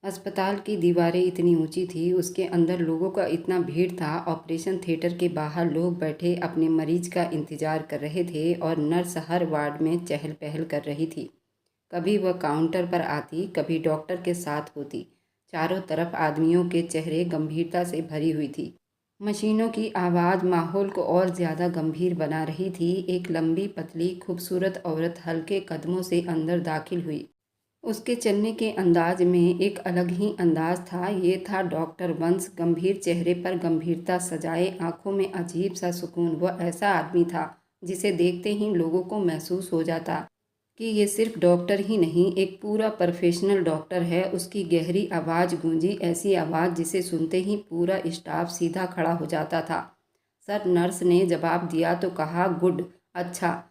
अस्पताल की दीवारें इतनी ऊंची थी, उसके अंदर लोगों का इतना भीड़ था। ऑपरेशन थिएटर के बाहर लोग बैठे अपने मरीज का इंतजार कर रहे थे और नर्स हर वार्ड में चहल पहल कर रही थी। कभी वह काउंटर पर आती, कभी डॉक्टर के साथ होती। चारों तरफ आदमियों के चेहरे गंभीरता से भरी हुई थी। मशीनों की आवाज़ माहौल को और ज़्यादा गंभीर बना रही थी। एक लंबी पतली खूबसूरत औरत हल्के कदमों से अंदर दाखिल हुई। उसके चलने के अंदाज में एक अलग ही अंदाज था। ये था डॉक्टर वंश, गंभीर चेहरे पर गंभीरता सजाए, आंखों में अजीब सा सुकून। वह ऐसा आदमी था जिसे देखते ही लोगों को महसूस हो जाता कि ये सिर्फ डॉक्टर ही नहीं, एक पूरा प्रोफेशनल डॉक्टर है। उसकी गहरी आवाज़ गूंजी, ऐसी आवाज़ जिसे सुनते ही पूरा स्टाफ सीधा खड़ा हो जाता था। सर, नर्स ने जवाब दिया तो कहा, गुड, अच्छा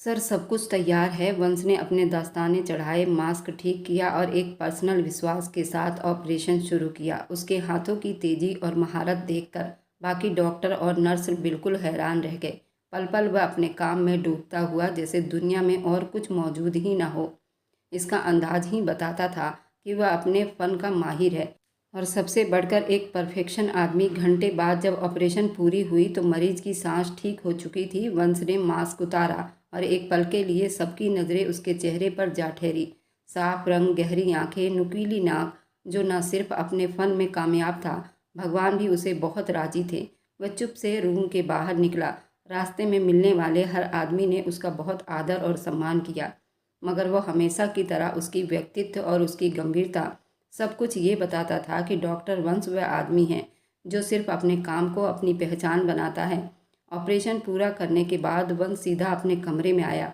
सर, सब कुछ तैयार है। वंश ने अपने दस्ताने चढ़ाए, मास्क ठीक किया और एक पर्सनल विश्वास के साथ ऑपरेशन शुरू किया। उसके हाथों की तेजी और महारत देखकर बाकी डॉक्टर और नर्स बिल्कुल हैरान रह गए। पल पल वह अपने काम में डूबता हुआ, जैसे दुनिया में और कुछ मौजूद ही ना हो। इसका अंदाज ही बताता था कि वह अपने फ़न का माहिर है और सबसे बढ़कर एक परफेक्शन आदमी। घंटे बाद जब ऑपरेशन पूरी हुई तो मरीज की सांस ठीक हो चुकी थी। वंश ने मास्क उतारा और एक पल के लिए सबकी नज़रें उसके चेहरे पर जा ठहरी। साफ रंग, गहरी आंखें, नुकीली नाक, जो न सिर्फ अपने फ़न में कामयाब था, भगवान भी उसे बहुत राजी थे। वह चुप से रूम के बाहर निकला। रास्ते में मिलने वाले हर आदमी ने उसका बहुत आदर और सम्मान किया, मगर वह हमेशा की तरह उसकी व्यक्तित्व और उसकी गंभीरता सब कुछ ये बताता था कि डॉक्टर वंश वह आदमी है जो सिर्फ अपने काम को अपनी पहचान बनाता है। ऑपरेशन पूरा करने के बाद वंश सीधा अपने कमरे में आया।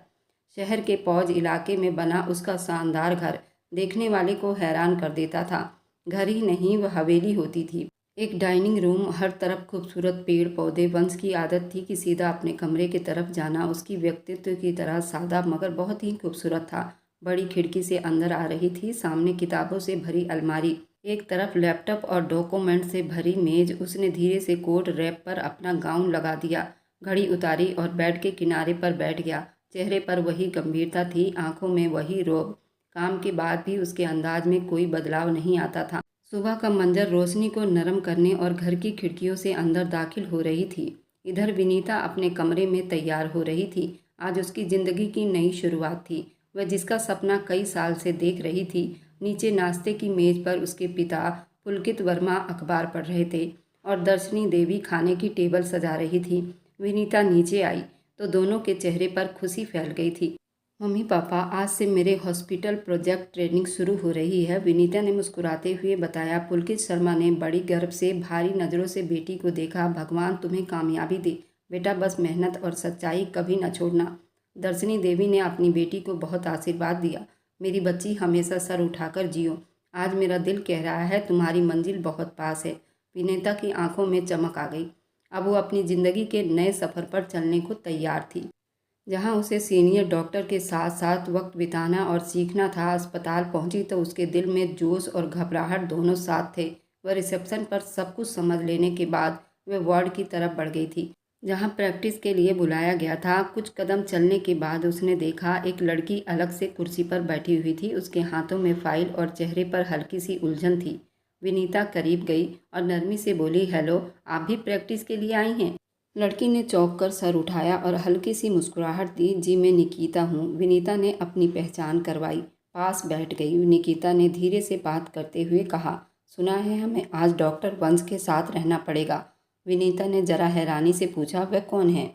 शहर के पौज इलाके में बना उसका शानदार घर देखने वाले को हैरान कर देता था। घर ही नहीं, वह हवेली होती थी। एक डाइनिंग रूम, हर तरफ खूबसूरत पेड़ पौधे। वंश की आदत थी कि सीधा अपने कमरे की तरफ जाना। उसकी व्यक्तित्व की तरह सादा मगर बहुत ही खूबसूरत था। बड़ी खिड़की से अंदर आ रही थी, सामने किताबों से भरी अलमारी, एक तरफ लैपटॉप और डॉक्यूमेंट से भरी मेज। उसने धीरे से कोट रैप पर अपना गाउन लगा दिया, घड़ी उतारी और बेड के किनारे पर बैठ गया। चेहरे पर वही गंभीरता थी, आंखों में वही रौब। काम के बाद भी उसके अंदाज में कोई बदलाव नहीं आता था। सुबह का मंजर रोशनी को नरम करने और घर की खिड़कियों से अंदर दाखिल हो रही थी। इधर विनीता अपने कमरे में तैयार हो रही थी। आज उसकी ज़िंदगी की नई शुरुआत थी। वह जिसका सपना कई साल से देख रही थी। नीचे नाश्ते की मेज पर उसके पिता पुलकित वर्मा अखबार पढ़ रहे थे और दर्शनी देवी खाने की टेबल सजा रही थी। विनीता नीचे आई तो दोनों के चेहरे पर खुशी फैल गई थी। मम्मी पापा, आज से मेरे हॉस्पिटल प्रोजेक्ट ट्रेनिंग शुरू हो रही है, विनीता ने मुस्कुराते हुए बताया। पुलकित शर्मा ने बड़ी गर्व से भारी नज़रों से बेटी को देखा। भगवान तुम्हें कामयाबी दे बेटा, बस मेहनत और सच्चाई कभी न छोड़ना। दर्शनी देवी ने अपनी बेटी को बहुत आशीर्वाद दिया। मेरी बच्ची, हमेशा सर उठाकर जियो। आज मेरा दिल कह रहा है तुम्हारी मंजिल बहुत पास है। विनीता की आंखों में चमक आ गई। अब वो अपनी ज़िंदगी के नए सफ़र पर चलने को तैयार थी, जहां उसे सीनियर डॉक्टर के साथ साथ वक्त बिताना और सीखना था। अस्पताल पहुंची तो उसके दिल में जोश और घबराहट दोनों साथ थे। वह रिसेप्शन पर सब कुछ समझ लेने के बाद वह वार्ड की तरफ बढ़ गई थी, जहां प्रैक्टिस के लिए बुलाया गया था। कुछ कदम चलने के बाद उसने देखा एक लड़की अलग से कुर्सी पर बैठी हुई थी। उसके हाथों में फाइल और चेहरे पर हल्की सी उलझन थी। विनीता करीब गई और नरमी से बोली, हेलो, आप भी प्रैक्टिस के लिए आई हैं? लड़की ने चौंक कर सर उठाया और हल्की सी मुस्कुराहट दी। जी, मैं निकिता हूँ। विनीता ने अपनी पहचान करवाई। पास बैठ गई। निकिता ने धीरे से बात करते हुए कहा, सुना है हमें आज डॉक्टर वंश के साथ रहना पड़ेगा। विनीता ने जरा हैरानी से पूछा, वह कौन है?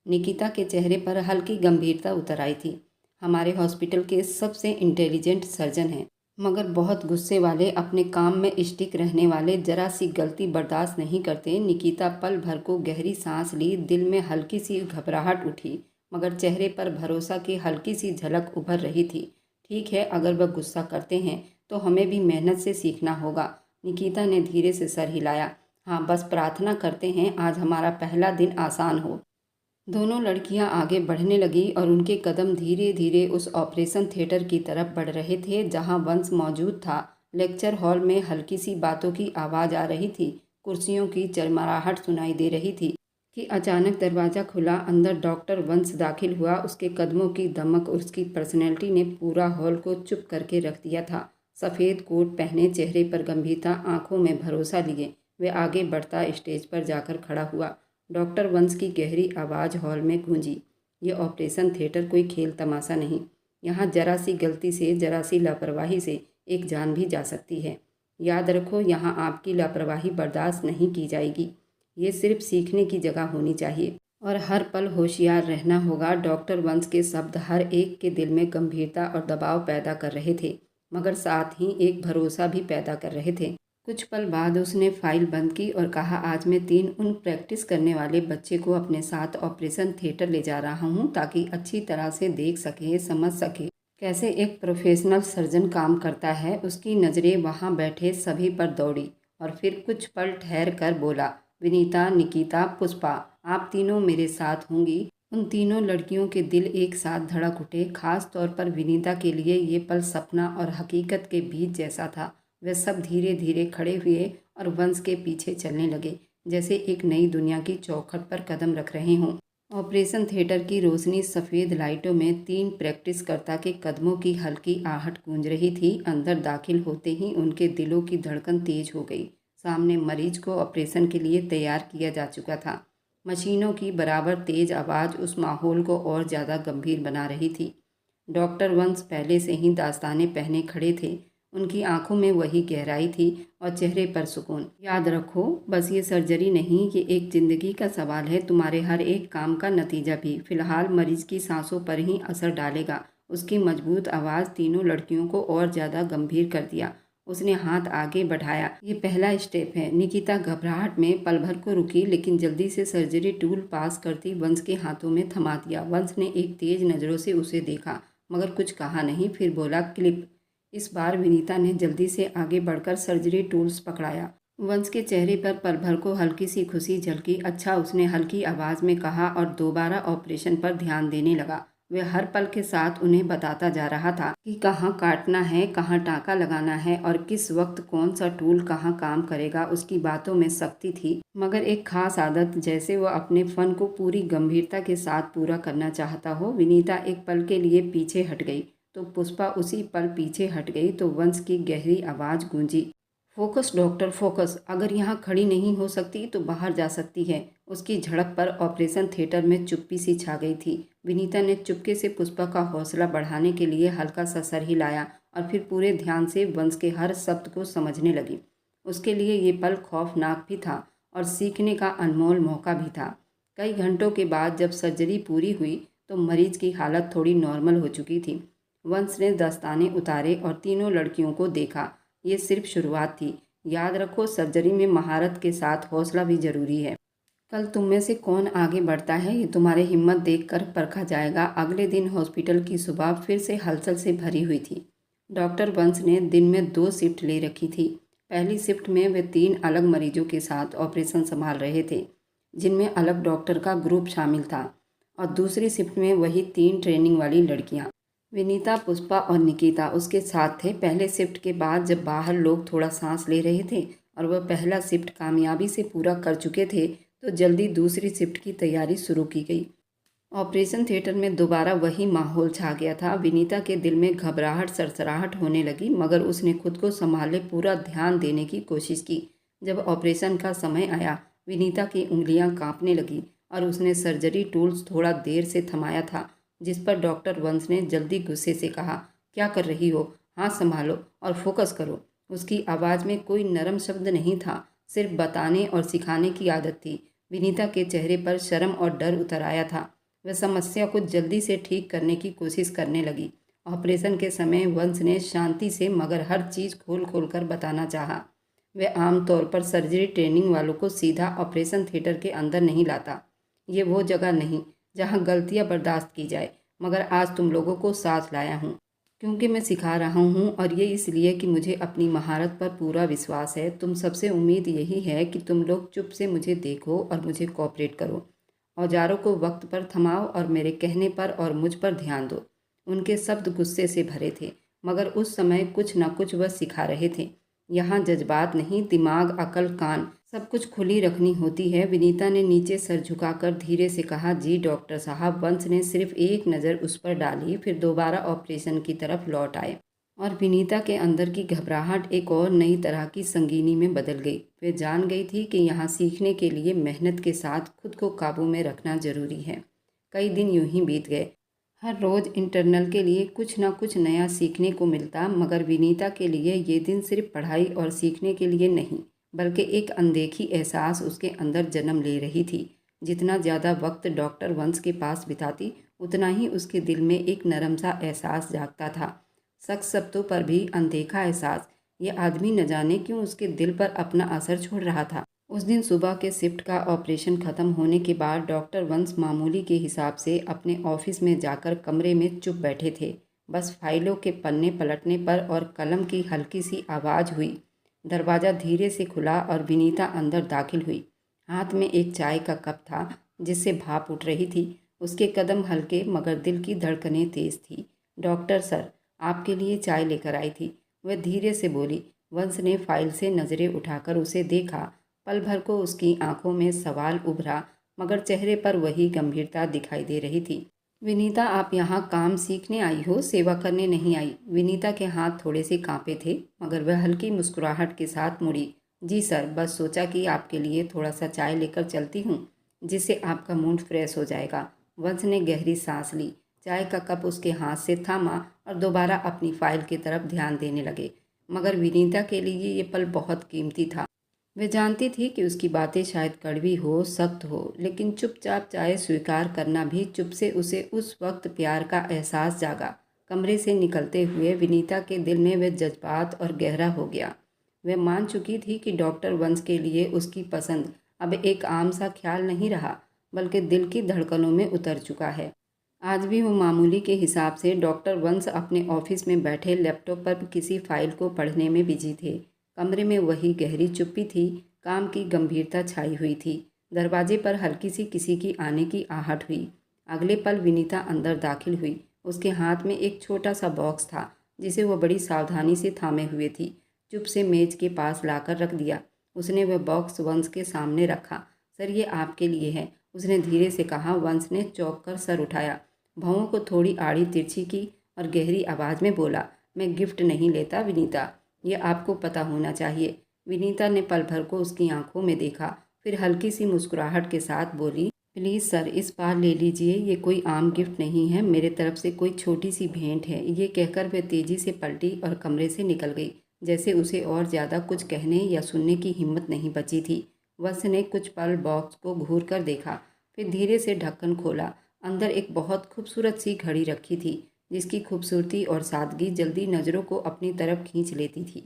निकिता के चेहरे पर हल्की गंभीरता उतर आई थी। हमारे हॉस्पिटल के सबसे इंटेलिजेंट सर्जन हैं, मगर बहुत गुस्से वाले, अपने काम में स्टिक रहने वाले, जरा सी गलती बर्दाश्त नहीं करते। निकिता पल भर को गहरी सांस ली। दिल में हल्की सी घबराहट उठी, मगर चेहरे पर भरोसा की हल्की सी झलक उभर रही थी। ठीक है, अगर वह गुस्सा करते हैं तो हमें भी मेहनत से सीखना होगा। निकिता ने धीरे से सर हिलाया। हाँ, बस प्रार्थना करते हैं आज हमारा पहला दिन आसान हो। दोनों लड़कियां आगे बढ़ने लगी और उनके कदम धीरे धीरे उस ऑपरेशन थिएटर की तरफ बढ़ रहे थे जहां वंश मौजूद था। लेक्चर हॉल में हल्की सी बातों की आवाज़ आ रही थी, कुर्सियों की चरमराहट सुनाई दे रही थी कि अचानक दरवाज़ा खुला। अंदर डॉक्टर वंश दाखिल हुआ। उसके कदमों की दमक और उसकी पर्सनैलिटी ने पूरा हॉल को चुप करके रख दिया था। सफ़ेद कोट पहने, चेहरे पर गंभीरता, आंखों में भरोसा लिए वे आगे बढ़ता स्टेज पर जाकर खड़ा हुआ। डॉक्टर वंश की गहरी आवाज़ हॉल में गूंजी। ये ऑपरेशन थिएटर कोई खेल तमाशा नहीं। यहाँ जरा सी गलती से, जरा सी लापरवाही से एक जान भी जा सकती है। याद रखो, यहाँ आपकी लापरवाही बर्दाश्त नहीं की जाएगी। ये सिर्फ सीखने की जगह होनी चाहिए और हर पल होशियार रहना होगा। डॉक्टर वंश के शब्द हर एक के दिल में गंभीरता और दबाव पैदा कर रहे थे, मगर साथ ही एक भरोसा भी पैदा कर रहे थे। कुछ पल बाद उसने फाइल बंद की और कहा, आज मैं 3 उन प्रैक्टिस करने वाले बच्चे को अपने साथ ऑपरेशन थिएटर ले जा रहा हूँ, ताकि अच्छी तरह से देख सके, समझ सके कैसे एक प्रोफेशनल सर्जन काम करता है। उसकी नज़रें वहाँ बैठे सभी पर दौड़ी और फिर कुछ पल ठहर कर बोला, विनीता, निकिता, पुष्पा, आप तीनों मेरे साथ होंगी। उन तीनों लड़कियों के दिल एक साथ धड़क उठे। खास तौर पर विनीता के लिए ये पल सपना और हकीकत के बीच जैसा था। वे सब धीरे धीरे खड़े हुए और वंश के पीछे चलने लगे, जैसे एक नई दुनिया की चौखट पर कदम रख रहे हों। ऑपरेशन थिएटर की रोशनी सफ़ेद लाइटों में 3 प्रैक्टिसकर्ता के कदमों की हल्की आहट गूंज रही थी। अंदर दाखिल होते ही उनके दिलों की धड़कन तेज हो गई। सामने मरीज को ऑपरेशन के लिए तैयार किया जा चुका था। मशीनों की बराबर तेज आवाज़ उस माहौल को और ज़्यादा गंभीर बना रही थी। डॉक्टर वंश पहले से ही दास्ताने पहने खड़े थे। उनकी आंखों में वही गहराई थी और चेहरे पर सुकून। याद रखो, बस ये सर्जरी नहीं, ये एक ज़िंदगी का सवाल है, तुम्हारे हर एक काम का नतीजा भी। फिलहाल मरीज की सांसों पर ही असर डालेगा। उसकी मजबूत आवाज़ तीनों लड़कियों को और ज़्यादा गंभीर कर दिया। उसने हाथ आगे बढ़ाया, ये पहला स्टेप है। निकिता घबराहट में पल भर को रुकी, लेकिन जल्दी से सर्जरी टूल पास करती वंश के हाथों में थमा दिया। वंश ने एक तेज नज़रों से उसे देखा, मगर कुछ कहा नहीं। फिर बोला, क्लिप। इस बार विनीता ने जल्दी से आगे बढ़कर सर्जरी टूल्स पकड़ाया। वंश के चेहरे पर पल भर को हल्की सी खुशी झलकी। अच्छा, उसने हल्की आवाज़ में कहा और दोबारा ऑपरेशन पर ध्यान देने लगा। वह हर पल के साथ उन्हें बताता जा रहा था कि कहाँ काटना है, कहाँ टाँका लगाना है और किस वक्त कौन सा टूल कहाँ काम करेगा। उसकी बातों में सख्ती थी, मगर एक खास आदत, जैसे वह अपने फन को पूरी गंभीरता के साथ पूरा करना चाहता हो। विनीता एक पल के लिए पीछे हट गई तो पुष्पा उसी पल पीछे हट गई तो वंश की गहरी आवाज़ गूंजी, फोकस डॉक्टर, फोकस। अगर यहाँ खड़ी नहीं हो सकती तो बाहर जा सकती है। उसकी झड़प पर ऑपरेशन थिएटर में चुप्पी सी छा गई थी। विनीता ने चुपके से पुष्पा का हौसला बढ़ाने के लिए हल्का सा सर हिलाया और फिर पूरे ध्यान से वंश के हर शब्द को समझने लगी। उसके लिए ये पल खौफनाक भी था और सीखने का अनमोल मौका भी था। कई घंटों के बाद जब सर्जरी पूरी हुई तो मरीज की हालत थोड़ी नॉर्मल हो चुकी थी। वंश ने दस्ताने उतारे और तीनों लड़कियों को देखा। ये सिर्फ शुरुआत थी। याद रखो, सर्जरी में महारत के साथ हौसला भी जरूरी है। कल तुम में से कौन आगे बढ़ता है, ये तुम्हारी हिम्मत देखकर परखा जाएगा। अगले दिन हॉस्पिटल की सुबह फिर से हलचल से भरी हुई थी। डॉक्टर वंश ने दिन में 2 शिफ्ट ले रखी थी। पहली शिफ्ट में वे 3 अलग मरीजों के साथ ऑपरेशन संभाल रहे थे, जिनमें अलग डॉक्टर का ग्रुप शामिल था, और दूसरी शिफ्ट में वही 3 ट्रेनिंग वाली लड़कियाँ, विनीता, पुष्पा और निकिता, उसके साथ थे। पहले शिफ्ट के बाद जब बाहर लोग थोड़ा सांस ले रहे थे और वह पहला शिफ्ट कामयाबी से पूरा कर चुके थे, तो जल्दी दूसरी शिफ्ट की तैयारी शुरू की गई। ऑपरेशन थिएटर में दोबारा वही माहौल छा गया था। विनीता के दिल में घबराहट, सरसराहट होने लगी, मगर उसने खुद को संभाले पूरा ध्यान देने की कोशिश की। जब ऑपरेशन का समय आया, विनीता की उंगलियां कांपने लगी और उसने सर्जरी टूल्स थोड़ा देर से थमाया था, जिस पर डॉक्टर वंश ने जल्दी गुस्से से कहा, क्या कर रही हो, हाथ संभालो और फोकस करो। उसकी आवाज़ में कोई नरम शब्द नहीं था, सिर्फ बताने और सिखाने की आदत थी। विनीता के चेहरे पर शर्म और डर उतर आया था। वह समस्या को जल्दी से ठीक करने की कोशिश करने लगी। ऑपरेशन के समय वंश ने शांति से मगर हर चीज़ खोल खोल कर बताना चाहा। वह आमतौर पर सर्जरी ट्रेनिंग वालों को सीधा ऑपरेशन थिएटर के अंदर नहीं लाता। ये वो जगह नहीं जहाँ गलतियाँ बर्दाश्त की जाए, मगर आज तुम लोगों को साथ लाया हूँ क्योंकि मैं सिखा रहा हूँ, और ये इसलिए कि मुझे अपनी महारत पर पूरा विश्वास है। तुम सबसे उम्मीद यही है कि तुम लोग चुप से मुझे देखो और मुझे कोऑपरेट करो। औजारों को वक्त पर थमाओ और मेरे कहने पर और मुझ पर ध्यान दो। उनके शब्द गुस्से से भरे थे, मगर उस समय कुछ न कुछ वह सिखा रहे थे। यहाँ जज्बात नहीं, दिमाग, अकल, कान, सब कुछ खुली रखनी होती है। विनीता ने नीचे सर झुकाकर धीरे से कहा, जी डॉक्टर साहब। वंश ने सिर्फ एक नज़र उस पर डाली, फिर दोबारा ऑपरेशन की तरफ लौट आए। और विनीता के अंदर की घबराहट एक और नई तरह की संगीनी में बदल गई। वे जान गई थी कि यहाँ सीखने के लिए मेहनत के साथ खुद को काबू में रखना जरूरी है। कई दिन यूं ही बीत गए। हर रोज़ इंटरनल के लिए कुछ ना कुछ नया सीखने को मिलता, मगर विनीता के लिए ये दिन सिर्फ पढ़ाई और सीखने के लिए नहीं, बल्कि एक अनदेखी एहसास उसके अंदर जन्म ले रही थी। जितना ज़्यादा वक्त डॉक्टर वंश के पास बिताती, उतना ही उसके दिल में एक नरम सा एहसास जागता था। शख्स शब्दों पर भी अनदेखा एहसास। ये आदमी न जाने क्यों उसके दिल पर अपना असर छोड़ रहा था। उस दिन सुबह के शिफ्ट का ऑपरेशन ख़त्म होने के बाद डॉक्टर वंश मामूली के हिसाब से अपने ऑफिस में जाकर कमरे में चुप बैठे थे। बस फाइलों के पन्ने पलटने पर और कलम की हल्की सी आवाज़ हुई। दरवाज़ा धीरे से खुला और विनीता अंदर दाखिल हुई। हाथ में एक चाय का कप था जिससे भाप उठ रही थी। उसके कदम हल्के मगर दिल की धड़कनें तेज थी। डॉक्टर सर, आपके लिए चाय लेकर आई थी, वह धीरे से बोली। वंश ने फाइल से नज़रें उठाकर उसे देखा। पल भर को उसकी आंखों में सवाल उभरा, मगर चेहरे पर वही गंभीरता दिखाई दे रही थी। विनीता, आप यहाँ काम सीखने आई हो, सेवा करने नहीं आई। विनीता के हाथ थोड़े से कांपे थे, मगर वह हल्की मुस्कुराहट के साथ मुड़ी। जी सर, बस सोचा कि आपके लिए थोड़ा सा चाय लेकर चलती हूँ, जिससे आपका मूड फ्रेश हो जाएगा। वंश ने गहरी सांस ली, चाय का कप उसके हाथ से थामा और दोबारा अपनी फाइल की तरफ ध्यान देने लगे। मगर विनीता के लिए ये पल बहुत कीमती था। वे जानती थी कि उसकी बातें शायद कड़वी हो, सख्त हो, लेकिन चुपचाप चाय स्वीकार करना भी चुप से उसे उस वक्त प्यार का एहसास जागा। कमरे से निकलते हुए विनीता के दिल में वह जज्बात और गहरा हो गया। वह मान चुकी थी कि डॉक्टर वंश के लिए उसकी पसंद अब एक आम सा ख्याल नहीं रहा, बल्कि दिल की धड़कनों में उतर चुका है। आज भी वो मामूली के हिसाब से डॉक्टर वंश अपने ऑफिस में बैठे लैपटॉप पर किसी फाइल को पढ़ने में बिजी थे। कमरे में वही गहरी चुप्पी थी, काम की गंभीरता छाई हुई थी। दरवाजे पर हल्की सी किसी की आने की आहट हुई। अगले पल विनीता अंदर दाखिल हुई। उसके हाथ में एक छोटा सा बॉक्स था, जिसे वह बड़ी सावधानी से थामे हुए थी। चुप से मेज के पास लाकर रख दिया। उसने वह बॉक्स वंश के सामने रखा। सर, ये आपके लिए है, उसने धीरे से कहा। वंश ने चौंक कर सर उठाया, भौं को थोड़ी आड़ी तिरछी की और गहरी आवाज़ में बोला, मैं गिफ्ट नहीं लेता विनीता, ये आपको पता होना चाहिए। विनीता ने पल भर को उसकी आंखों में देखा, फिर हल्की सी मुस्कुराहट के साथ बोली, प्लीज़ सर, इस बार ले लीजिए, ये कोई आम गिफ्ट नहीं है, मेरे तरफ से कोई छोटी सी भेंट है। ये कहकर वह तेज़ी से पलटी और कमरे से निकल गई, जैसे उसे और ज़्यादा कुछ कहने या सुनने की हिम्मत नहीं बची थी। वंश ने कुछ पल बॉक्स को घूर कर देखा, फिर धीरे से ढक्कन खोला। अंदर एक बहुत खूबसूरत सी घड़ी रखी थी, जिसकी खूबसूरती और सादगी जल्दी नज़रों को अपनी तरफ खींच लेती थी।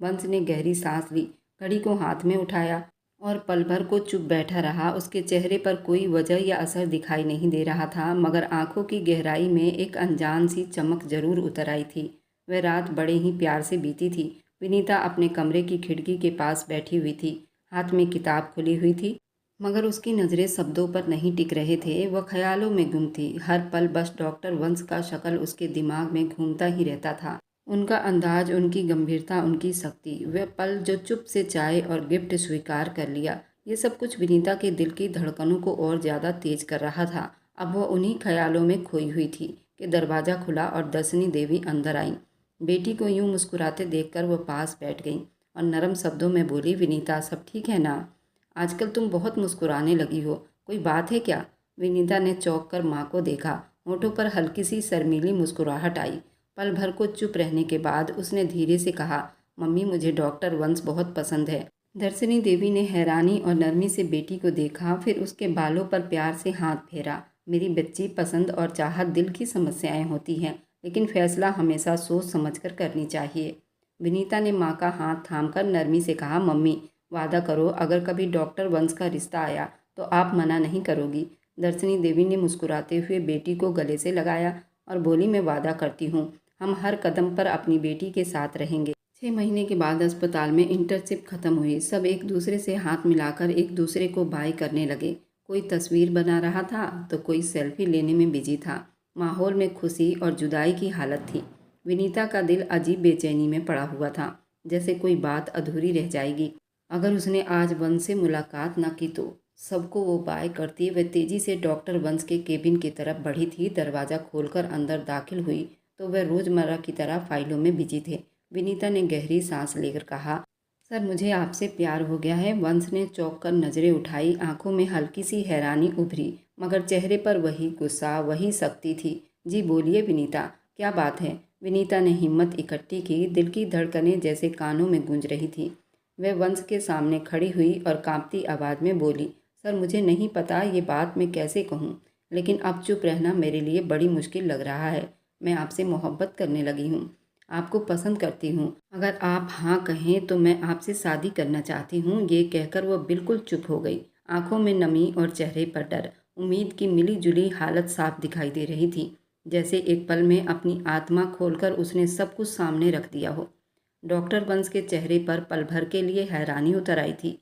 वंश ने गहरी सांस ली, घड़ी को हाथ में उठाया और पल भर को चुप बैठा रहा। उसके चेहरे पर कोई वजह या असर दिखाई नहीं दे रहा था, मगर आंखों की गहराई में एक अनजान सी चमक जरूर उतर आई थी। वह रात बड़े ही प्यार से बीती थी। विनीता अपने कमरे की खिड़की के पास बैठी हुई थी, हाथ में किताब खुली हुई थी, मगर उसकी नज़रें शब्दों पर नहीं टिक रहे थे। वह ख्यालों में गुम थी। हर पल बस डॉक्टर वंश का शक्ल उसके दिमाग में घूमता ही रहता था। उनका अंदाज, उनकी गंभीरता, उनकी शक्ति। वह पल जो चुप से चाय और गिफ्ट स्वीकार कर लिया, ये सब कुछ विनीता के दिल की धड़कनों को और ज़्यादा तेज कर रहा था। अब वह उन्हीं ख्यालों में खोई हुई थी कि दरवाज़ा खुला और दर्शनी देवी अंदर आई। बेटी को यूं मुस्कुराते देखकर वह पास बैठ गई और नरम शब्दों में बोली, विनीता, सब ठीक है ना? आजकल तुम बहुत मुस्कुराने लगी हो, कोई बात है क्या? विनीता ने चौंक कर माँ को देखा। होठों पर हल्की सी शर्मीली मुस्कुराहट आई। पल भर को चुप रहने के बाद उसने धीरे से कहा, मम्मी, मुझे डॉक्टर वंश बहुत पसंद है। दर्शनी देवी ने हैरानी और नरमी से बेटी को देखा, फिर उसके बालों पर प्यार से हाथ फेरा। मेरी बच्ची, पसंद और चाहत दिल की समस्याएं होती हैं, लेकिन फैसला हमेशा सोच समझकर करनी चाहिए। विनीता ने माँ का हाथ थामकर नरमी से कहा, मम्मी, वादा करो, अगर कभी डॉक्टर वंश का रिश्ता आया तो आप मना नहीं करोगी। दर्शनी देवी ने मुस्कुराते हुए बेटी को गले से लगाया और बोली, मैं वादा करती हूँ, हम हर कदम पर अपनी बेटी के साथ रहेंगे। 6 महीने के बाद अस्पताल में इंटर्नशिप खत्म हुई। सब एक दूसरे से हाथ मिलाकर एक दूसरे को बाय करने लगे। कोई तस्वीर बना रहा था तो कोई सेल्फी लेने में बिजी था। माहौल में खुशी और जुदाई की हालत थी। विनीता का दिल अजीब बेचैनी में पड़ा हुआ था, जैसे कोई बात अधूरी रह जाएगी अगर उसने आज वंश से मुलाकात न की तो। सबको वो बाय करती वह तेजी से डॉक्टर वंश के केबिन की तरफ बढ़ी थी। दरवाज़ा खोलकर अंदर दाखिल हुई तो वह रोज़मर्रा की तरह फाइलों में बिजी थे। विनीता ने गहरी सांस लेकर कहा, सर मुझे आपसे प्यार हो गया है। वंश ने चौंक कर नजरें उठाई, आंखों में हल्की सी हैरानी उभरी, मगर चेहरे पर वही गुस्सा, वही सख्ती थी। जी बोलिए विनीता, क्या बात है? विनीता ने हिम्मत इकट्ठी की, दिल की धड़कनें जैसे कानों में गूंज रही थी। वह वंश के सामने खड़ी हुई और कांपती आवाज़ में बोली, सर मुझे नहीं पता ये बात मैं कैसे कहूँ, लेकिन अब चुप रहना मेरे लिए बड़ी मुश्किल लग रहा है। मैं आपसे मोहब्बत करने लगी हूँ, आपको पसंद करती हूँ। अगर आप हाँ कहें तो मैं आपसे शादी करना चाहती हूँ। ये कहकर वह बिल्कुल चुप हो गई। आंखों में नमी और चेहरे पर डर, उम्मीद की मिली जुली हालत साफ दिखाई दे रही थी, जैसे एक पल में अपनी आत्मा खोलकर उसने सब कुछ सामने रख दिया हो। डॉक्टर वंश के चेहरे पर पल भर के लिए हैरानी उतर आई थी।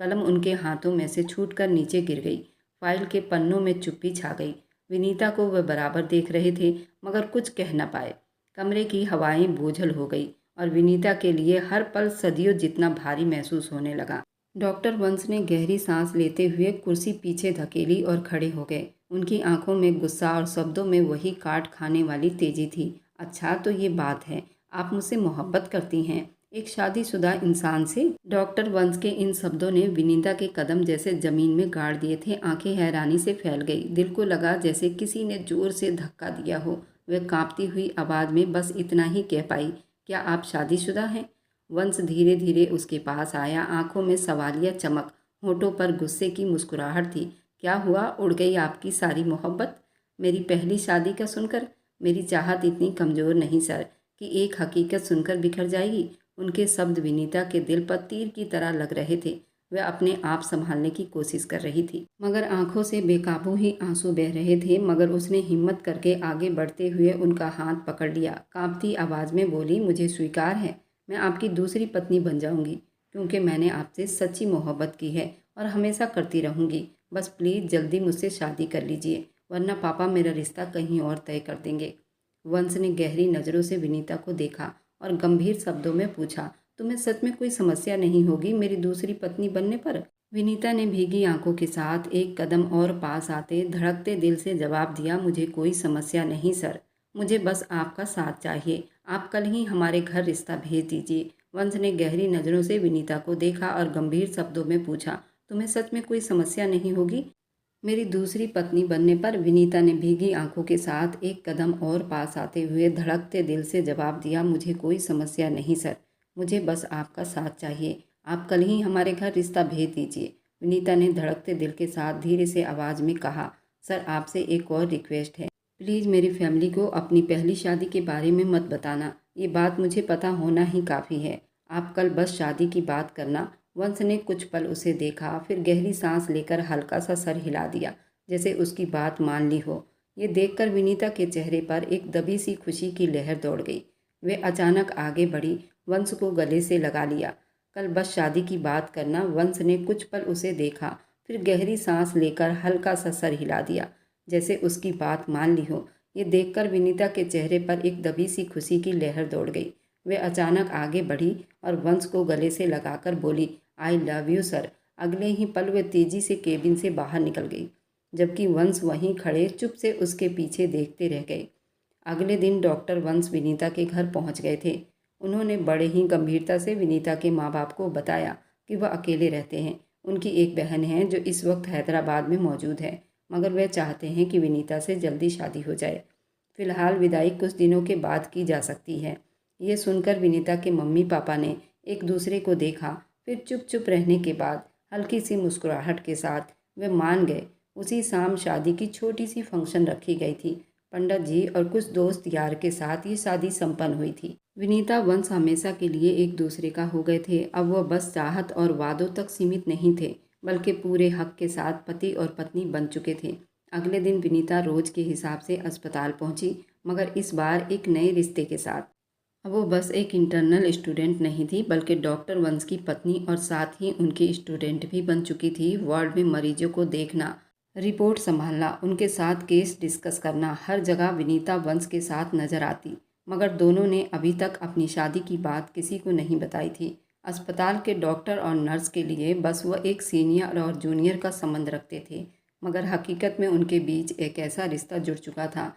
कलम उनके हाथों में से छूटकर नीचे गिर गई। फाइल के पन्नों में चुप्पी छा गई। विनीता को वह बराबर देख रहे थे, मगर कुछ कह न पाए। कमरे की हवाएं बोझल हो गई और विनीता के लिए हर पल सदियों जितना भारी महसूस होने लगा। डॉक्टर वंश ने गहरी सांस लेते हुए कुर्सी पीछे धकेली और खड़े हो गए। उनकी आंखों में गुस्सा और शब्दों में वही काट खाने वाली तेजी थी। अच्छा तो ये बात है, आप मुझसे मोहब्बत करती हैं, एक शादीशुदा इंसान से? डॉक्टर वंश के इन शब्दों ने विनीता के कदम जैसे जमीन में गाड़ दिए थे। आंखें हैरानी से फैल गई। दिल को लगा जैसे किसी ने जोर से धक्का दिया हो। वह कांपती हुई आवाज़ में बस इतना ही कह पाई, क्या आप शादीशुदा हैं? वंश धीरे धीरे उसके पास आया, आंखों में सवालिया चमक, होठों पर गुस्से की मुस्कुराहट थी। क्या हुआ, उड़ गई आपकी सारी मोहब्बत मेरी पहली शादी का सुनकर? मेरी चाहत इतनी कमज़ोर नहीं सर कि एक हकीकत सुनकर बिखर जाएगी। उनके शब्द विनीता के दिल पर तीर की तरह लग रहे थे। वह अपने आप संभालने की कोशिश कर रही थी, मगर आंखों से बेकाबू ही आंसू बह रहे थे। मगर उसने हिम्मत करके आगे बढ़ते हुए उनका हाथ पकड़ लिया। कांपती आवाज़ में बोली, मुझे स्वीकार है, मैं आपकी दूसरी पत्नी बन जाऊंगी, क्योंकि मैंने आपसे सच्ची मोहब्बत की है और हमेशा करती रहूंगी। बस प्लीज़ जल्दी मुझसे शादी कर लीजिए, वरना पापा मेरा रिश्ता कहीं और तय कर देंगे। वंश ने गहरी नज़रों से विनीता को देखा और गंभीर शब्दों में पूछा, तुम्हें सच में कोई समस्या नहीं होगी मेरी दूसरी पत्नी बनने पर? विनीता ने भीगी आंखों के साथ एक कदम और पास आते धड़कते दिल से जवाब दिया, मुझे कोई समस्या नहीं सर, मुझे बस आपका साथ चाहिए। आप कल ही हमारे घर रिश्ता भेज दीजिए। वंश ने गहरी नज़रों से विनीता को देखा और गंभीर शब्दों में पूछा, तुम्हें सच में कोई समस्या नहीं होगी मेरी दूसरी पत्नी बनने पर? विनीता ने भीगी आंखों के साथ एक कदम और पास आते हुए धड़कते दिल से जवाब दिया, मुझे कोई समस्या नहीं सर, मुझे बस आपका साथ चाहिए। आप कल ही हमारे घर रिश्ता भेज दीजिए। विनीता ने धड़कते दिल के साथ धीरे से आवाज़ में कहा, सर आपसे एक और रिक्वेस्ट है, प्लीज़ मेरी फैमिली को अपनी पहली शादी के बारे में मत बताना। ये बात मुझे पता होना ही काफ़ी है। आप कल बस शादी की बात करना। वंश ने कुछ पल उसे देखा, फिर गहरी सांस लेकर हल्का सा सर हिला दिया, जैसे उसकी बात मान ली हो। ये देखकर विनीता के चेहरे पर एक दबी सी खुशी की लहर दौड़ गई। वे अचानक आगे बढ़ी, वंश को गले से लगा लिया। कल बस शादी की बात करना। वंश ने कुछ पल उसे देखा, फिर गहरी सांस लेकर हल्का सा सर हिला दिया, जैसे उसकी बात मान ली हो। ये देखकर विनीता के चेहरे पर एक दबी सी खुशी की लहर दौड़ गई। वे अचानक आगे बढ़ी और वंश को गले से लगाकर बोली, आई लव यू सर। अगले ही पल वे तेजी से केबिन से बाहर निकल गई, जबकि वंश वहीं खड़े चुप से उसके पीछे देखते रह गए। अगले दिन डॉक्टर वंश विनीता के घर पहुंच गए थे। उन्होंने बड़े ही गंभीरता से विनीता के माँ बाप को बताया कि वह अकेले रहते हैं। उनकी एक बहन है जो इस वक्त हैदराबाद में मौजूद है, मगर वह चाहते हैं कि विनीता से जल्दी शादी हो जाए। फिलहाल विदाई कुछ दिनों के बाद की जा सकती है। ये सुनकर विनीता के मम्मी पापा ने एक दूसरे को देखा, फिर चुप चुप रहने के बाद हल्की सी मुस्कुराहट के साथ वे मान गए। उसी शाम शादी की छोटी सी फंक्शन रखी गई थी। पंडित जी और कुछ दोस्त यार के साथ ये शादी संपन्न हुई थी। विनीता वंश हमेशा के लिए एक दूसरे का हो गए थे। अब वह बस चाहत और वादों तक सीमित नहीं थे, बल्कि पूरे हक के साथ पति और पत्नी बन चुके थे। अगले दिन विनीता रोज के हिसाब से अस्पताल पहुंची, मगर इस बार एक नए रिश्ते के साथ। अब वो बस एक इंटरनल स्टूडेंट नहीं थी, बल्कि डॉक्टर वंश की पत्नी और साथ ही उनकी स्टूडेंट भी बन चुकी थी। वार्ड में मरीजों को देखना, रिपोर्ट संभालना, उनके साथ केस डिस्कस करना, हर जगह विनीता वंश के साथ नजर आती। मगर दोनों ने अभी तक अपनी शादी की बात किसी को नहीं बताई थी। अस्पताल के डॉक्टर और नर्स के लिए बस वह एक सीनियर और जूनियर का संबंध रखते थे, मगर हकीकत में उनके बीच एक ऐसा रिश्ता जुड़ चुका था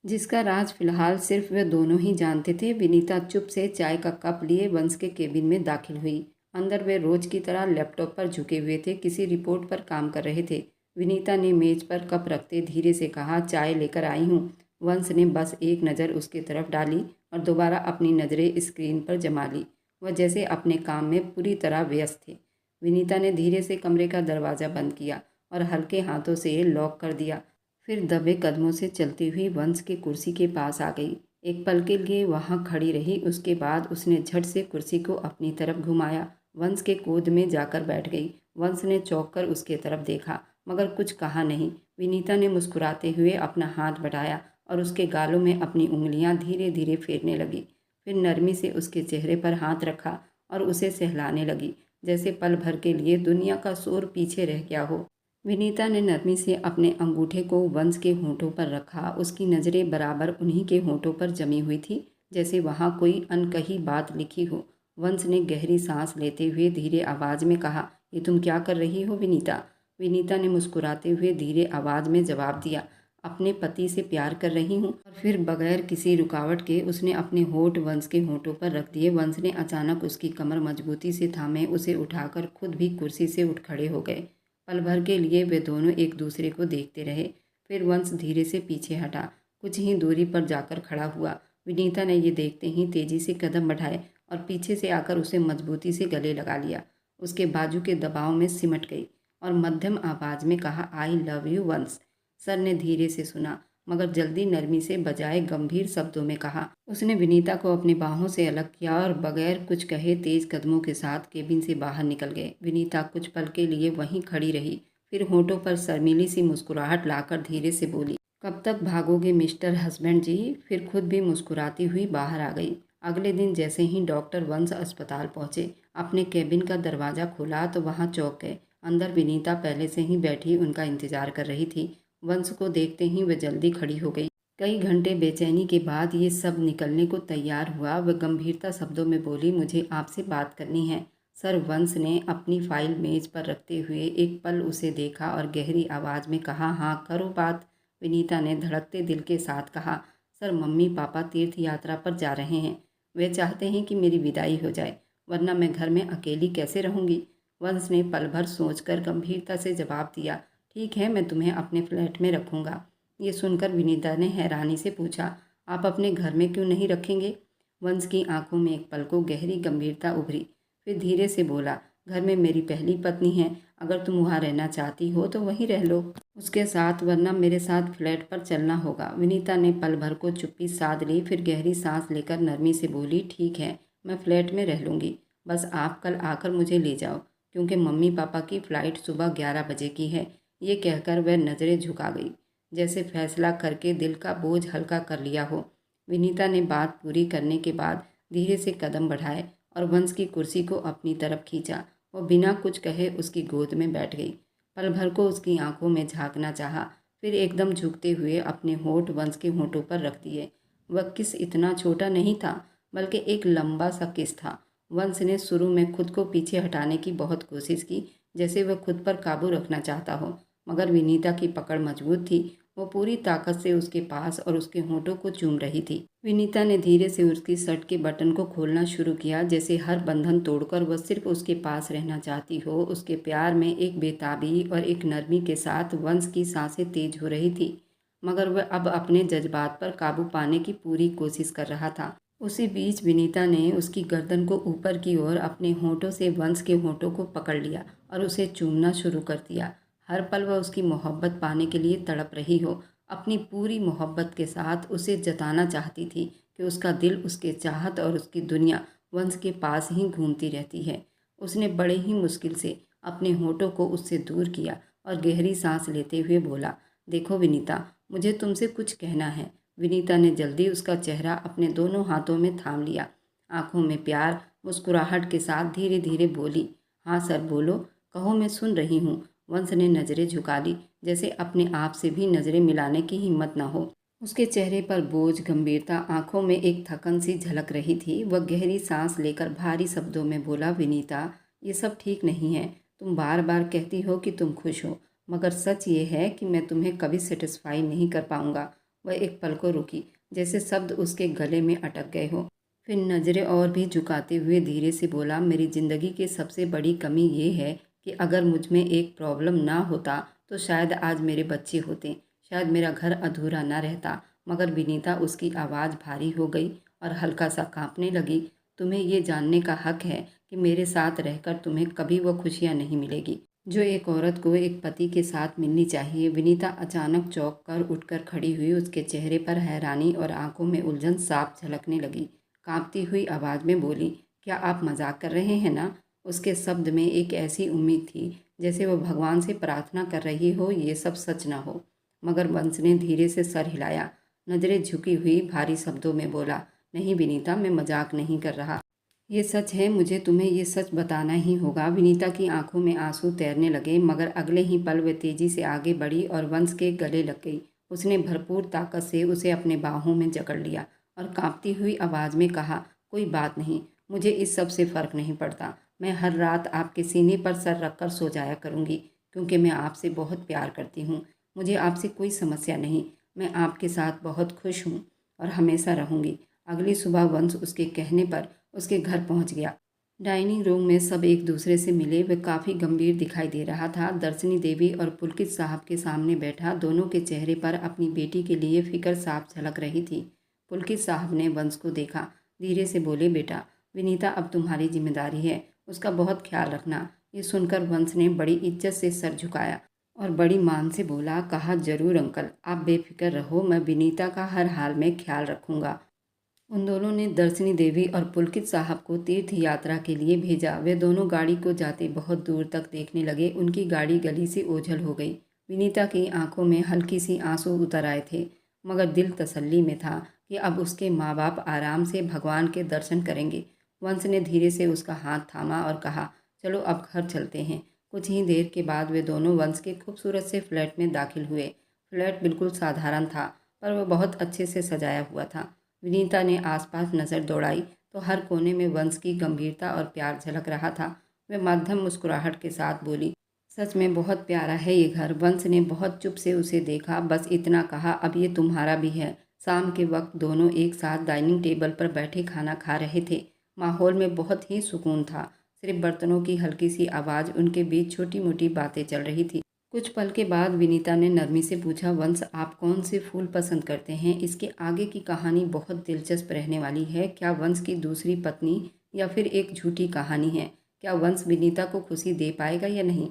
जिसका राज फिलहाल सिर्फ वे दोनों ही जानते थे। विनीता चुप से चाय का कप लिए वंश के केबिन में दाखिल हुई। अंदर वे रोज की तरह लैपटॉप पर झुके हुए थे, किसी रिपोर्ट पर काम कर रहे थे। विनीता ने मेज पर कप रखते धीरे से कहा, चाय लेकर आई हूँ। वंश ने बस एक नज़र उसकी तरफ डाली और दोबारा अपनी नज़रें स्क्रीन पर जमा ली। वह जैसे अपने काम में पूरी तरह व्यस्त थे। विनीता ने धीरे से कमरे का दरवाज़ा बंद किया और हल्के हाथों से लॉक कर दिया। फिर दबे कदमों से चलती हुई वंश की कुर्सी के पास आ गई। एक पल के लिए वहाँ खड़ी रही, उसके बाद उसने झट से कुर्सी को अपनी तरफ घुमाया। वंश के गोद में जाकर बैठ गई। वंश ने चौंक कर उसके तरफ देखा, मगर कुछ कहा नहीं। विनीता ने मुस्कुराते हुए अपना हाथ बढ़ाया और उसके गालों में अपनी उंगलियां धीरे धीरे फेरने लगी। फिर नरमी से उसके चेहरे पर हाथ रखा और उसे सहलाने लगी, जैसे पल भर के लिए दुनिया का शोर पीछे रह गया हो। विनीता ने नरमी से अपने अंगूठे को वंश के होंठों पर रखा। उसकी नज़रें बराबर उन्हीं के होंठों पर जमी हुई थी, जैसे वहाँ कोई अनकही बात लिखी हो। वंश ने गहरी सांस लेते हुए धीरे आवाज़ में कहा, ये तुम क्या कर रही हो विनीता? विनीता ने मुस्कुराते हुए धीरे आवाज़ में जवाब दिया, अपने पति से प्यार कर रही हूँ। और फिर बगैर किसी रुकावट के उसने अपने होंठ वंश के होंठों पर रख दिए। वंश ने अचानक उसकी कमर मजबूती से थामे उसे उठाकर खुद भी कुर्सी से उठ खड़े हो गए। पल भर के लिए वे दोनों एक दूसरे को देखते रहे। फिर वंश धीरे से पीछे हटा, कुछ ही दूरी पर जाकर खड़ा हुआ। विनीता ने ये देखते ही तेजी से कदम बढ़ाए और पीछे से आकर उसे मजबूती से गले लगा लिया। उसके बाजू के दबाव में सिमट गई और मध्यम आवाज में कहा, आई लव यू वंश। सर ने धीरे से सुना, मगर जल्दी नरमी से बजाय गंभीर शब्दों में कहा। उसने विनीता को अपनी बाहों से अलग किया और बगैर कुछ कहे तेज कदमों के साथ केबिन से बाहर निकल गए। विनीता कुछ पल के लिए वहीं खड़ी रही, फिर होंठों पर शर्मीली सी मुस्कुराहट लाकर धीरे से बोली, कब तक भागोगे मिस्टर हस्बैंड जी? फिर खुद भी मुस्कुराती हुई बाहर आ गई। अगले दिन जैसे ही डॉक्टर वंश अस्पताल पहुंचे, अपने केबिन का दरवाज़ा खोला तो वहां चौंक गए। अंदर विनीता पहले से ही बैठी उनका इंतजार कर रही थी। वंश को देखते ही वह जल्दी खड़ी हो गई। कई घंटे बेचैनी के बाद ये सब निकलने को तैयार हुआ। वह गंभीरता शब्दों में बोली, मुझे आपसे बात करनी है सर। वंश ने अपनी फाइल मेज पर रखते हुए एक पल उसे देखा और गहरी आवाज़ में कहा, हाँ करो बात। विनीता ने धड़कते दिल के साथ कहा, सर मम्मी पापा तीर्थ यात्रा पर जा रहे हैं। वे चाहते हैं कि मेरी विदाई हो जाए, वरना मैं घर में अकेली कैसे रहूँगी। वंश ने पल भर सोचकर गंभीरता से जवाब दिया, ठीक है मैं तुम्हें अपने फ्लैट में रखूँगा। ये सुनकर विनीता ने हैरानी से पूछा, आप अपने घर में क्यों नहीं रखेंगे? वंश की आंखों में एक पल को गहरी गंभीरता उभरी। फिर धीरे से बोला, घर में मेरी पहली पत्नी है, अगर तुम वहाँ रहना चाहती हो तो वहीं रह लो उसके साथ, वरना मेरे साथ फ्लैट पर चलना होगा। विनीता ने पल भर को चुप्पी साध ली, फिर गहरी सांस लेकर नरमी से बोली, ठीक है मैं फ्लैट में रह लूँगी, बस आप कल आकर मुझे ले जाओ, क्योंकि मम्मी पापा की फ़्लाइट सुबह 11 बजे की है। ये कहकर वह नज़रें झुका गई, जैसे फैसला करके दिल का बोझ हल्का कर लिया हो। विनीता ने बात पूरी करने के बाद धीरे से कदम बढ़ाए और वंश की कुर्सी को अपनी तरफ खींचा। वो बिना कुछ कहे उसकी गोद में बैठ गई। पल भर को उसकी आंखों में झांकना चाहा, फिर एकदम झुकते हुए अपने होंठ वंश के होंठों पर रख दिए। वह किस इतना छोटा नहीं था, बल्कि एक लंबा सा किस था। वंश ने शुरू में खुद को पीछे हटाने की बहुत कोशिश की, जैसे वह खुद पर काबू रखना चाहता हो, मगर विनीता की पकड़ मजबूत थी। वो पूरी ताकत से उसके पास और उसके होंठों को चूम रही थी। विनीता ने धीरे से उसकी शर्ट के बटन को खोलना शुरू किया, जैसे हर बंधन तोड़कर वह सिर्फ उसके पास रहना चाहती हो। उसके प्यार में एक बेताबी और एक नरमी के साथ वंश की सांसें तेज हो रही थी, मगर वह अब अपने जज्बात पर काबू पाने की पूरी कोशिश कर रहा था। उसी बीच विनीता ने उसकी गर्दन को ऊपर की ओर अपने होंठों से वंश के होंठों को पकड़ लिया और उसे चूमना शुरू कर दिया। हर पल वह उसकी मोहब्बत पाने के लिए तड़प रही हो, अपनी पूरी मोहब्बत के साथ उसे जताना चाहती थी कि उसका दिल, उसके चाहत और उसकी दुनिया वंश के पास ही घूमती रहती है। उसने बड़े ही मुश्किल से अपने होठों को उससे दूर किया और गहरी सांस लेते हुए बोला, देखो विनीता, मुझे तुमसे कुछ कहना है। विनीता ने जल्दी उसका चेहरा अपने दोनों हाथों में थाम लिया, आंखों में प्यार मुस्कुराहट के साथ धीरे धीरे बोली, हाँ सर बोलो, कहो मैं सुन रही हूँ। वंश ने नज़रें झुका ली, जैसे अपने आप से भी नज़रें मिलाने की हिम्मत न हो। उसके चेहरे पर बोझ, गंभीरता, आंखों में एक थकन सी झलक रही थी। वह गहरी सांस लेकर भारी शब्दों में बोला, विनीता ये सब ठीक नहीं है। तुम बार बार कहती हो कि तुम खुश हो, मगर सच ये है कि मैं तुम्हें कभी सेटिस्फाई नहीं कर पाऊंगा। वह एक पल को रुकी, जैसे शब्द उसके गले में अटक गए हो। फिर नज़रें और भी झुकाते हुए धीरे से बोला, मेरी ज़िंदगी की सबसे बड़ी कमी ये है कि अगर मुझ में एक प्रॉब्लम ना होता तो शायद आज मेरे बच्चे होते, शायद मेरा घर अधूरा ना रहता। मगर विनीता, उसकी आवाज़ भारी हो गई और हल्का सा कांपने लगी। तुम्हें ये जानने का हक है कि मेरे साथ रहकर तुम्हें कभी वो खुशियाँ नहीं मिलेगी जो एक औरत को एक पति के साथ मिलनी चाहिए। विनीता अचानक चौंक कर उठकर खड़ी हुई। उसके चेहरे पर हैरानी और आंखों में उलझन साफ झलकने लगी। कांपती हुई आवाज़ में बोली, क्या आप मजाक कर रहे हैं ना? उसके शब्द में एक ऐसी उम्मीद थी जैसे वो भगवान से प्रार्थना कर रही हो ये सब सच ना हो। मगर वंश ने धीरे से सर हिलाया, नज़रें झुकी हुई, भारी शब्दों में बोला, नहीं विनीता, मैं मजाक नहीं कर रहा। ये सच है, मुझे तुम्हें ये सच बताना ही होगा। विनीता की आंखों में आंसू तैरने लगे, मगर अगले ही पल वे तेजी से आगे बढ़ी और वंश के गले लग गई। उसने भरपूर ताकत से उसे अपने बाहों में जकड़ लिया और कांपती हुई आवाज़ में कहा, कोई बात नहीं, मुझे इस सब से फ़र्क नहीं पड़ता। मैं हर रात आपके सीने पर सर रखकर सो जाया करूँगी, क्योंकि मैं आपसे बहुत प्यार करती हूँ। मुझे आपसे कोई समस्या नहीं, मैं आपके साथ बहुत खुश हूँ और हमेशा रहूँगी। अगली सुबह वंश उसके कहने पर उसके घर पहुंच गया। डाइनिंग रूम में सब एक दूसरे से मिले। वह काफ़ी गंभीर दिखाई दे रहा था। दर्शनी देवी और पुलकित साहब के सामने बैठा, दोनों के चेहरे पर अपनी बेटी के लिए फिक्र साफ झलक रही थी। पुलकित साहब ने वंश को देखा, धीरे से बोले, बेटा, विनीता अब तुम्हारी जिम्मेदारी है, उसका बहुत ख्याल रखना। ये सुनकर वंश ने बड़ी इज्जत से सर झुकाया और बड़ी मान से बोला, कहा, जरूर अंकल, आप बेफिक्र रहो, मैं विनीता का हर हाल में ख्याल रखूंगा। उन दोनों ने दर्शनी देवी और पुलकित साहब को तीर्थ यात्रा के लिए भेजा। वे दोनों गाड़ी को जाते बहुत दूर तक देखने लगे। उनकी गाड़ी गली से ओझल हो गई। विनीता की आंखों में हल्की सी आंसू उतर आए थे, मगर दिल तसल्ली में था कि अब उसके माँ बाप आराम से भगवान के दर्शन करेंगे। वंश ने धीरे से उसका हाथ थामा और कहा, चलो अब घर चलते हैं। कुछ ही देर के बाद वे दोनों वंश के खूबसूरत से फ्लैट में दाखिल हुए। फ्लैट बिल्कुल साधारण था, पर वह बहुत अच्छे से सजाया हुआ था। विनीता ने आसपास नज़र दौड़ाई तो हर कोने में वंश की गंभीरता और प्यार झलक रहा था। वह मध्यम मुस्कुराहट के साथ बोली, सच में बहुत प्यारा है ये घर। वंश ने बहुत चुप से उसे देखा, बस इतना कहा, अब ये तुम्हारा भी है। शाम के वक्त दोनों एक साथ डाइनिंग टेबल पर बैठे खाना खा रहे थे। माहौल में बहुत ही सुकून था। सिर्फ बर्तनों की हल्की सी आवाज़, उनके बीच छोटी मोटी बातें चल रही थी। कुछ पल के बाद विनीता ने नरमी से पूछा, वंश, आप कौन से फूल पसंद करते हैं? इसके आगे की कहानी बहुत दिलचस्प रहने वाली है। क्या वंश की दूसरी पत्नी या फिर एक झूठी कहानी है? क्या वंश विनीता को खुशी दे पाएगा या नहीं?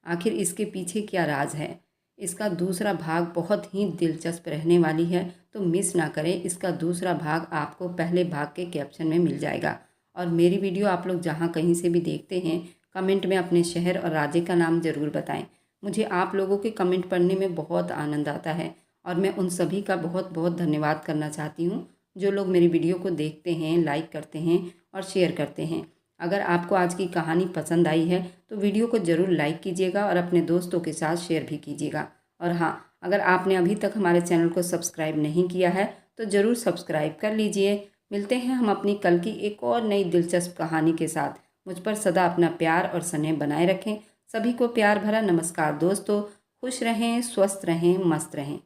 आखिर इसके पीछे क्या राज है? इसका दूसरा भाग बहुत ही दिलचस्प रहने वाली है, तो मिस ना करें। इसका दूसरा भाग आपको पहले भाग के कैप्शन में मिल जाएगा। और मेरी वीडियो आप लोग जहाँ कहीं से भी देखते हैं, कमेंट में अपने शहर और राज्य का नाम ज़रूर बताएं। मुझे आप लोगों के कमेंट पढ़ने में बहुत आनंद आता है और मैं उन सभी का बहुत बहुत धन्यवाद करना चाहती हूँ जो लोग मेरी वीडियो को देखते हैं, लाइक करते हैं और शेयर करते हैं। अगर आपको आज की कहानी पसंद आई है तो वीडियो को ज़रूर लाइक कीजिएगा और अपने दोस्तों के साथ शेयर भी कीजिएगा। और हाँ, अगर आपने अभी तक हमारे चैनल को सब्सक्राइब नहीं किया है तो ज़रूर सब्सक्राइब कर लीजिए। मिलते हैं हम अपनी कल की एक और नई दिलचस्प कहानी के साथ। मुझ पर सदा अपना प्यार और स्नेह बनाए रखें। सभी को प्यार भरा नमस्कार दोस्तों। खुश रहें, स्वस्थ रहें, मस्त रहें।